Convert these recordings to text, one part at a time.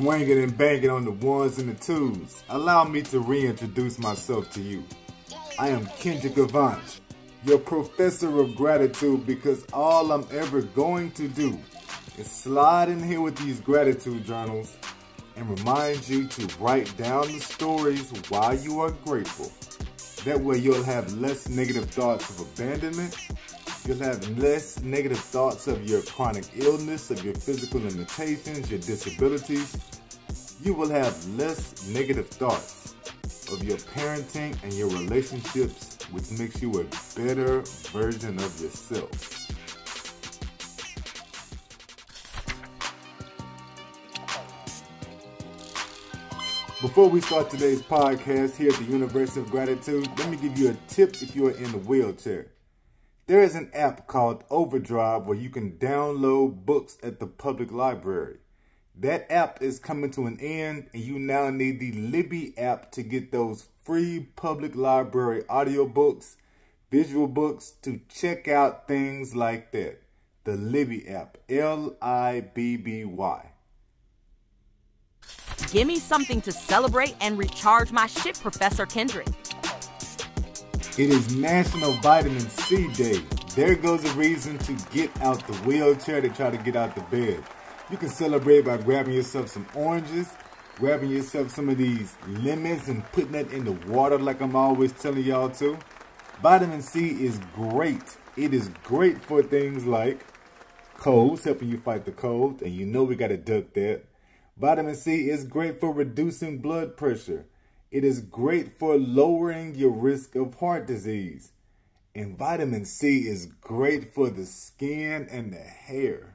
swinging and banging on the ones and the twos, allow me to reintroduce myself to you. I am Kendrick Avant, your professor of gratitude, because all I'm ever going to do is slide in here with these gratitude journals and remind you to write down the stories while you are grateful. That way you'll have less negative thoughts of abandonment. You'll have less negative thoughts of your chronic illness, of your physical limitations, your disabilities. You will have less negative thoughts of your parenting and your relationships, which makes you a better version of yourself. Before we start today's podcast here at the University of Gratitude, let me give you a tip if you are in a wheelchair. There is an app called Overdrive where you can download books at the public library. That app is coming to an end, and you now need the Libby app to get those free public library audiobooks, visual books, to check out things like that. The Libby app, Libby. Give me something to celebrate and recharge my ship, Professor Kendrick. It is National Vitamin C Day. There goes a reason to get out the wheelchair to try to get out the bed. You can celebrate by grabbing yourself some oranges, grabbing yourself some of these lemons and putting that in the water like I'm always telling y'all to. Vitamin C is great. It is great for things like colds, helping you fight the cold, and you know we got to duck that. Vitamin C is great for reducing blood pressure. It is great for lowering your risk of heart disease. And vitamin C is great for the skin and the hair.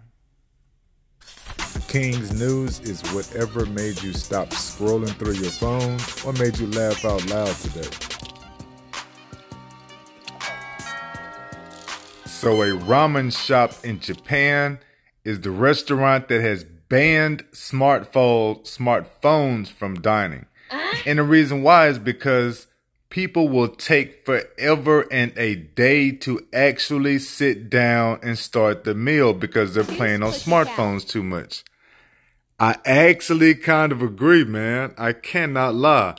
King's News is whatever made you stop scrolling through your phone or made you laugh out loud today. So a ramen shop in Japan is the restaurant that has banned smartphones from dining. And the reason why is because people will take forever and a day to actually sit down and start the meal because they're playing on smartphones too much. I actually kind of agree, man. I cannot lie.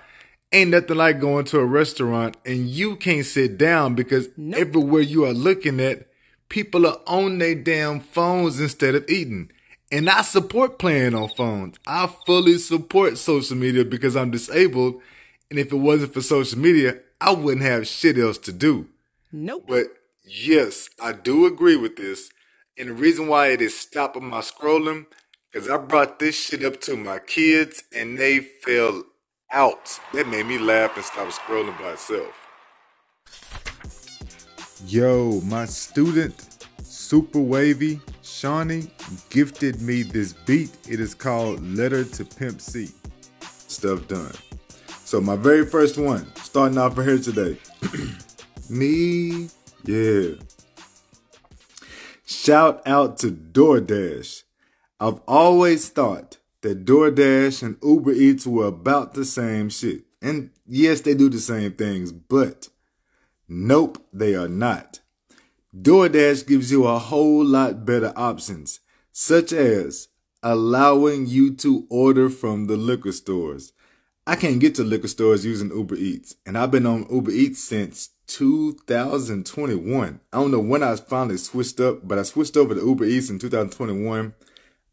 Ain't nothing like going to a restaurant and you can't sit down because everywhere you are looking at, people are on their damn phones instead of eating. And I support playing on phones. I fully support social media because I'm disabled. And if it wasn't for social media, I wouldn't have shit else to do. Nope. But yes, I do agree with this. And the reason why it is stopping my scrolling, because I brought this shit up to my kids and they fell out. That made me laugh and stop scrolling by itself. Yo, my student, Super Wavy, Shawnee, gifted me this beat. It is called Letter to Pimp C. Stuff done. So my very first one, starting off here today. Me, yeah. Shout out to DoorDash. I've always thought that DoorDash and Uber Eats were about the same shit. And yes, they do the same things, but nope, they are not. DoorDash gives you a whole lot better options, such as allowing you to order from the liquor stores. I can't get to liquor stores using Uber Eats, and I've been on Uber Eats since 2021. I don't know when I finally switched up, but I switched over to Uber Eats in 2021.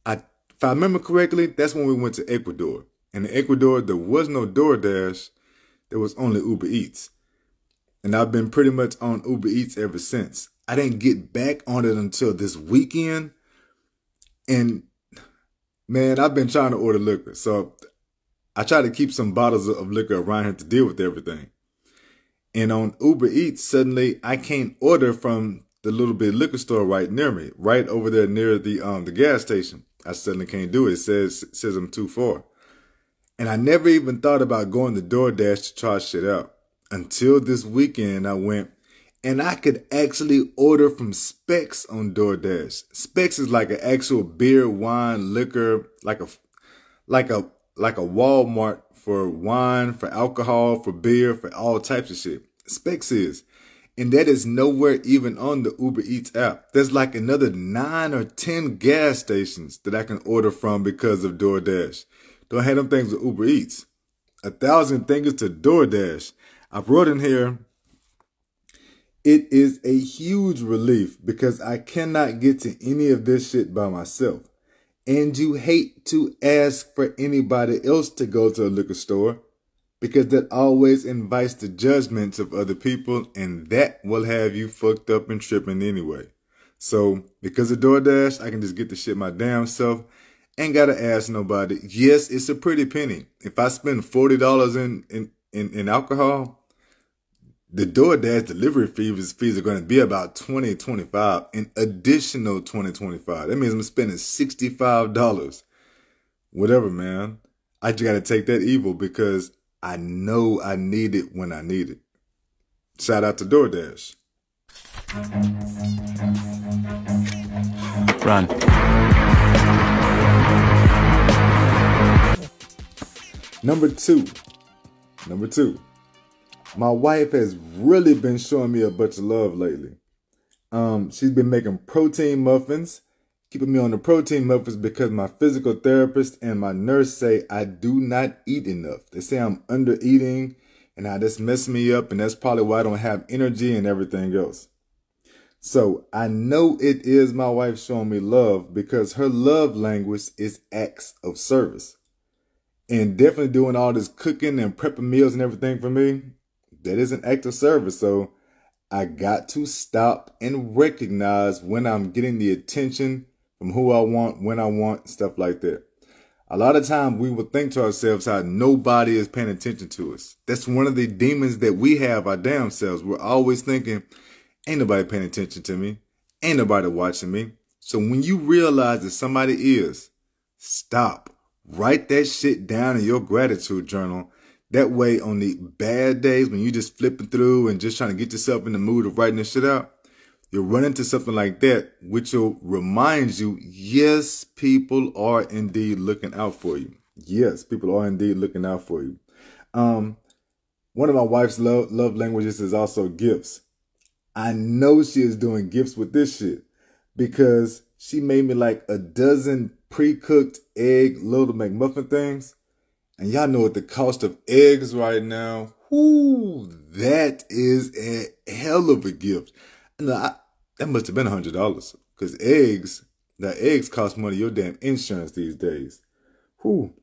If I remember correctly, that's when we went to Ecuador. And in Ecuador, there was no DoorDash. There was only Uber Eats. And I've been pretty much on Uber Eats ever since. I didn't get back on it until this weekend. And man, I've been trying to order liquor. So I try to keep some bottles of liquor around here to deal with everything. And on Uber Eats, suddenly I can't order from the little bit liquor store right near me, right over there near the gas station. I suddenly can't do it. It says I'm too far. And I never even thought about going to DoorDash to try shit out until this weekend. I went and I could actually order from Specs on DoorDash. Specs is like an actual beer, wine, liquor, like a Walmart for wine, for alcohol, for beer, for all types of shit. Specs is. And that is nowhere even on the Uber Eats app. There's like another 9 or 10 gas stations that I can order from because of DoorDash. Don't have them things with Uber Eats. 1,000 things to DoorDash. I brought in here. It is a huge relief because I cannot get to any of this shit by myself. And you hate to ask for anybody else to go to a liquor store because that always invites the judgments of other people, and that will have you fucked up and tripping anyway. So because of DoorDash, I can just get the shit my damn self. Ain't gotta ask nobody. Yes, it's a pretty penny. If I spend $40 in alcohol, the DoorDash delivery fees are going to be about $20, $25, an additional $20, $25. That means I'm spending $65. Whatever, man. I just got to take that evil because I know I need it when I need it. Shout out to DoorDash. Run. Number two. My wife has really been showing me a bunch of love lately. She's been making protein muffins, keeping me on the protein muffins because my physical therapist and my nurse say I do not eat enough. They say I'm under eating and how this messes me up, and that's probably why I don't have energy and everything else. So I know it is my wife showing me love because her love language is acts of service. And definitely doing all this cooking and prepping meals and everything for me, that is an act of service. So I got to stop and recognize when I'm getting the attention from who I want, when I want, stuff like that. A lot of times we will think to ourselves how nobody is paying attention to us. That's one of the demons that we have, our damn selves. We're always thinking, ain't nobody paying attention to me. Ain't nobody watching me. So when you realize that somebody is, stop. Write that shit down in your gratitude journal. That way, on the bad days when you just flipping through and just trying to get yourself in the mood of writing this shit out, you'll run into something like that, which will remind you, yes, people are indeed looking out for you. Yes, people are indeed looking out for you. One of my wife's love languages is also gifts. I know she is doing gifts with this shit because she made me like a dozen pre-cooked egg little McMuffin things. And y'all know what the cost of eggs right now. Whoo, that is a hell of a gift. That must have been $100 because eggs cost money. Your damn insurance these days. Whoo.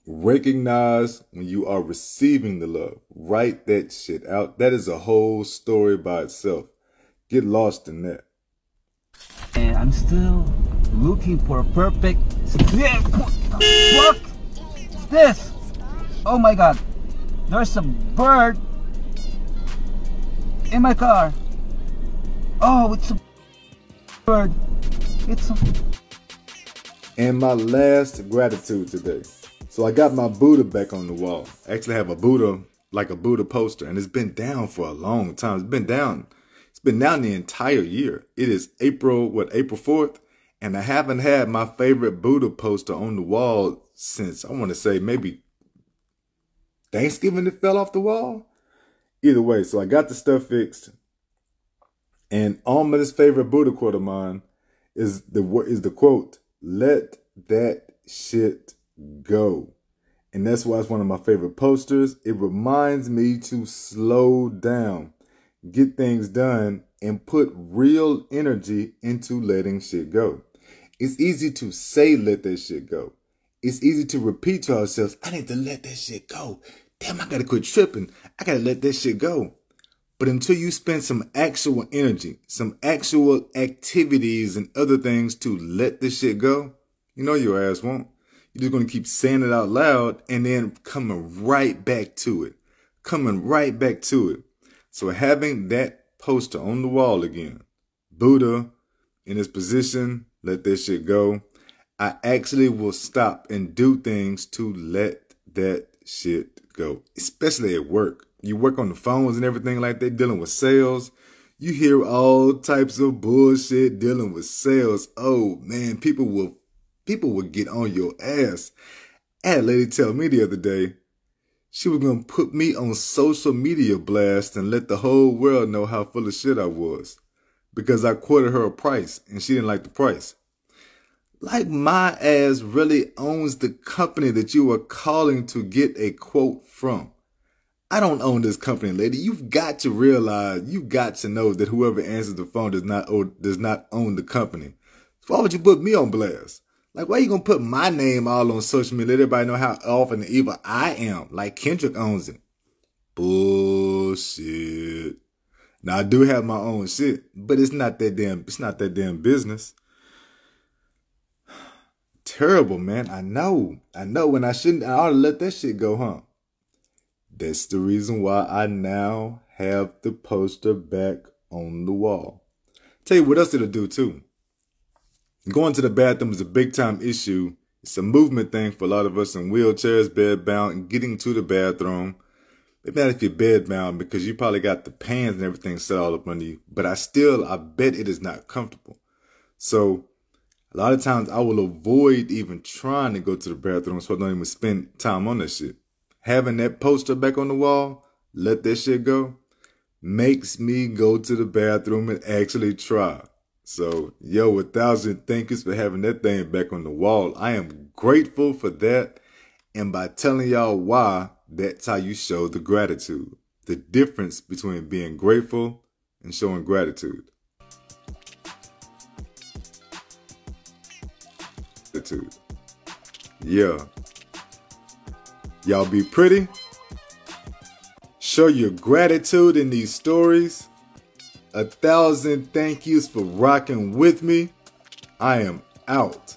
Recognize when you are receiving the love. Write that shit out. That is a whole story by itself. Get lost in that. And I'm still looking for a perfect. What? What's this? Oh my God! There's a bird in my car. Oh, it's a bird. It's a. And my last gratitude today. So I got my Buddha back on the wall. I actually have a Buddha, like a Buddha poster, and it's been down for a long time. It's been down the entire year. It is April 4th, and I haven't had my favorite Buddha poster on the wall since, I want to say, maybe Thanksgiving it fell off the wall. Either way, so I got the stuff fixed. And on this favorite Buddha quote of mine is the quote, "Let that shit go." And that's why it's one of my favorite posters. It reminds me to slow down, get things done, and put real energy into letting shit go. It's easy to say, let that shit go. It's easy to repeat to ourselves, I need to let that shit go. Damn, I gotta quit tripping. I gotta let that shit go. But until you spend some actual energy, some actual activities and other things to let this shit go, you know your ass won't. You're just going to keep saying it out loud and then coming right back to it. So having that poster on the wall again, Buddha in his position, let that shit go. I actually will stop and do things to let that shit go, especially at work. You work on the phones and everything like that, dealing with sales. You hear all types of bullshit dealing with sales. Oh man, people will get on your ass. I had a lady tell me the other day, she was going to put me on social media blast and let the whole world know how full of shit I was because I quoted her a price and she didn't like the price. Like my ass really owns the company that you are calling to get a quote from. I don't own this company, lady. You've got to realize, you've got to know that whoever answers the phone does not own the company. So why would you put me on blast? Like, why are you going to put my name all on social media? Let everybody know how awful and evil I am. Like Kendrick owns it. Bullshit. Now, I do have my own shit, but it's not that damn business. Terrible, man. I know when I ought to let that shit go, huh? That's the reason why I now have the poster back on the wall. Tell you what else it'll do too. Going to the bathroom is a big time issue. It's a movement thing for a lot of us in wheelchairs, bedbound, and getting to the bathroom. Maybe not if you're bedbound, because you probably got the pans and everything set all up under you. But I bet it is not comfortable. So a lot of times I will avoid even trying to go to the bathroom, so I don't even spend time on that shit. Having that poster back on the wall, let that shit go, makes me go to the bathroom and actually try. So, yo, 1,000 thank yous for having that thing back on the wall. I am grateful for that. And by telling y'all why, that's how you show the gratitude. The difference between being grateful and showing gratitude. Yeah. Y'all be pretty. Show your gratitude in these stories. 1,000 thank yous for rocking with me. I am out.